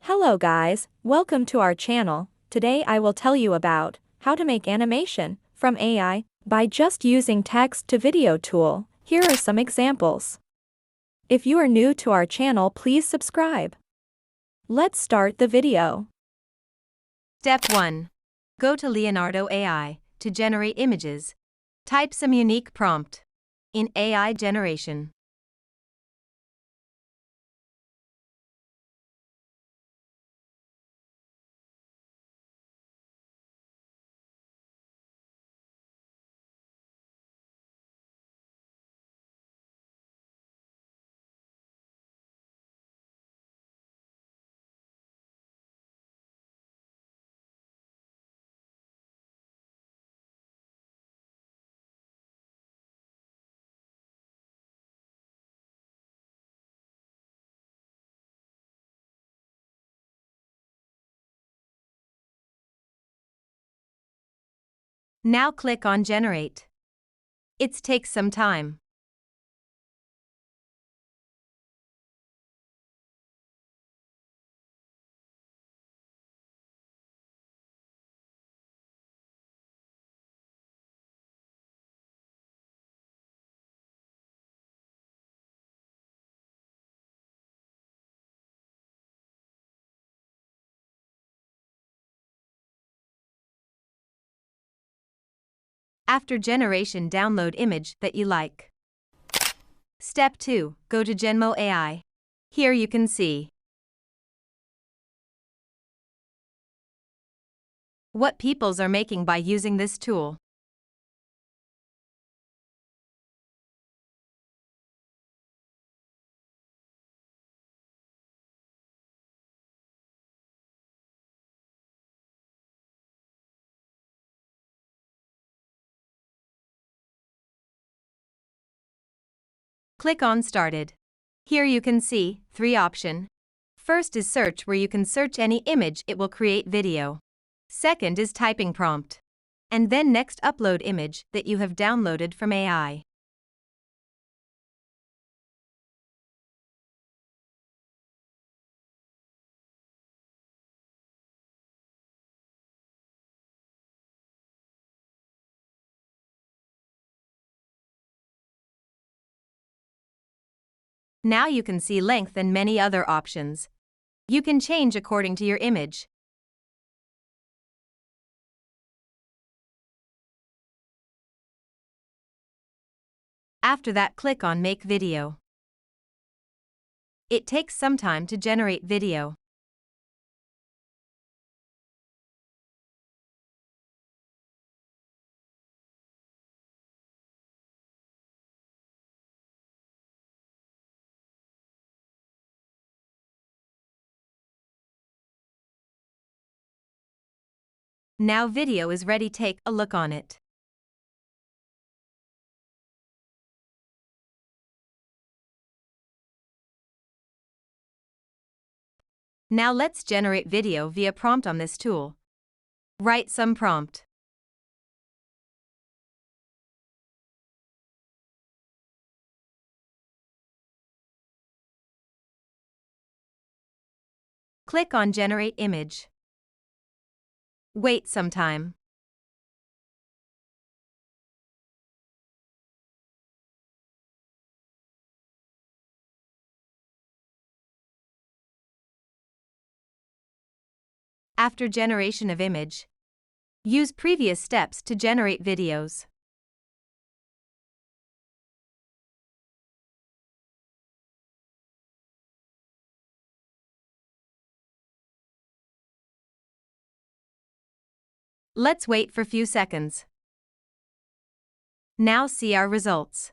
Hello guys, welcome to our channel. Today I will tell you about how to make animation from AI by just using text to video tool. Here are some examples. If you are new to our channel, please subscribe. Let's start the video. Step 1. Go to Leonardo AI to generate images. Type some unique prompt in AI generation. Now click on Generate. It takes some time. After generation, download image that you like. Step 2. Go to Genmo AI. Here you can see what peoples are making by using this tool. Click on Started. Here you can see 3 options. First is search, where you can search any image, it will create video. Second is typing prompt. And then next, upload image that you have downloaded from AI. Now you can see length and many other options. You can change according to your image. After that, click on Make Video. It takes some time to generate video. Now video is ready, take a look on it. Now let's generate video via prompt on this tool. Write some prompt. Click on Generate Image. Wait some time. After generation of image, use previous steps to generate videos. Let's wait for few seconds. Now see our results.